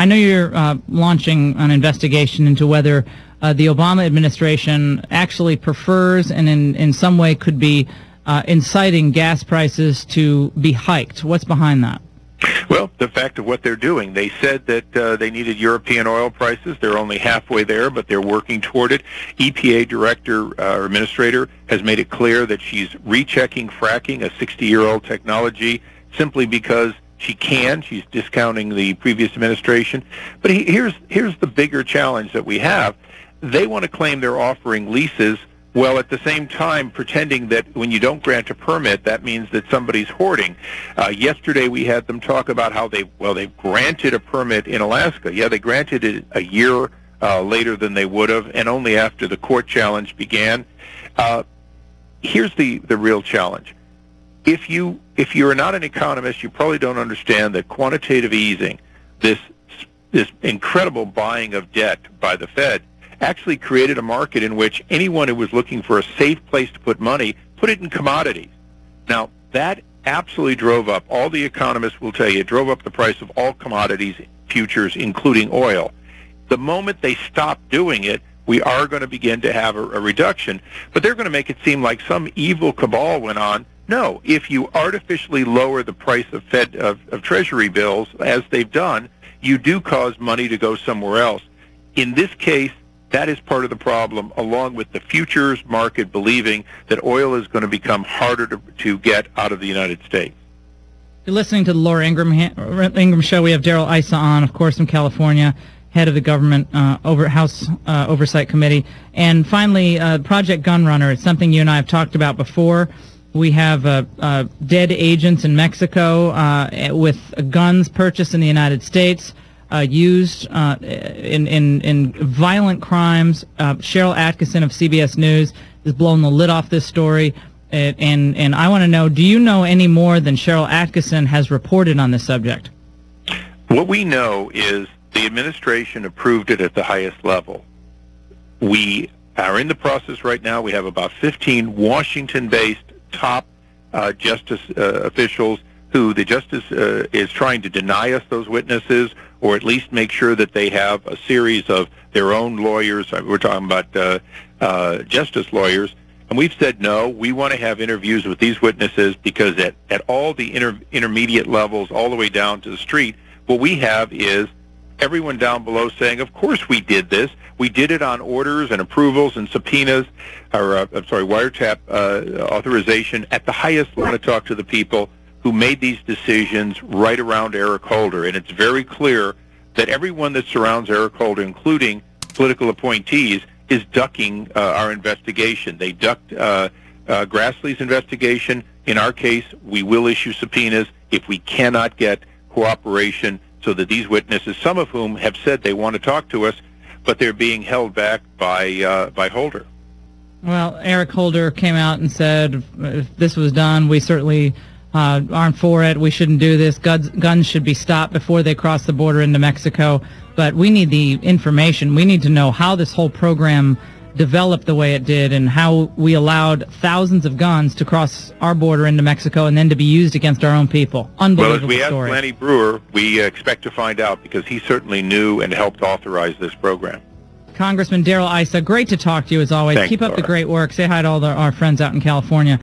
know you're launching an investigation into whether the Obama administration actually prefers and in some way could be inciting gas prices to be hiked. What's behind that? Well, the fact of what they're doing. They said that they needed European oil prices. They're only halfway there, but they're working toward it. EPA director or administrator has made it clear that she's rechecking fracking, a 60-year-old technology, simply because she can. She's discounting the previous administration. But here's the bigger challenge that we have. They want to claim they're offering leases, while at the same time pretending that when you don't grant a permit, that means that somebody's hoarding. Yesterday we had them talk about how they've granted a permit in Alaska. Yeah, they granted it a year later than they would have, and only after the court challenge began. Here's the real challenge. If you're not an economist, you probably don't understand that quantitative easing, this incredible buying of debt by the Fed, actually created a market in which anyone who was looking for a safe place to put money put it in commodities. Now, that absolutely drove up, all the economists will tell you, it drove up the price of all commodities, futures, including oil. The moment they stop doing it, we are going to begin to have a reduction. But they're going to make it seem like some evil cabal went on. No, if you artificially lower the price of Treasury bills, as they've done, you do cause money to go somewhere else. In this case, that is part of the problem, along with the futures market believing that oil is going to become harder to get out of the United States. You're listening to the Laura Ingraham Show. We have Darrell Issa on, of course, from California, head of the government House Oversight Committee. And finally, Project Gunrunner. It's something you and I have talked about before. We have dead agents in Mexico with guns purchased in the United States, used in violent crimes. Cheryl Atkinson of CBS News has blown the lid off this story. And I want to know, do you know any more than Cheryl Atkinson has reported on this subject? What we know is the administration approved it at the highest level. We are in the process right now. We have about 15 Washington-based top justice officials who the justice is trying to deny us those witnesses, or at least make sure that they have a series of their own lawyers. We're talking about justice lawyers. And we've said, no, we want to have interviews with these witnesses because at all the intermediate levels, all the way down to the street, what we have is everyone down below saying, of course we did this. We did it on orders and approvals and subpoenas, or wiretap authorization at the highest level. To talk to the people who made these decisions right around Eric Holder. And it's very clear that everyone that surrounds Eric Holder, including political appointees, is ducking our investigation. They ducked Grassley's investigation. In our case, we will issue subpoenas if we cannot get cooperation so that these witnesses, some of whom have said they want to talk to us, but they're being held back by Holder. Well, Eric Holder came out and said, if this was done, we certainly aren't for it. We shouldn't do this. Guns should be stopped before they cross the border into Mexico. But we need the information. We need to know how this whole program developed the way it did and how we allowed thousands of guns to cross our border into Mexico and then to be used against our own people. Unbelievable story. Well, as we asked Lanny Brewer, we expect to find out because he certainly knew and helped authorize this program. Congressman Darrell Issa, great to talk to you as always. Thanks, Keep up Laura. the great work. Say hi to all our friends out in California.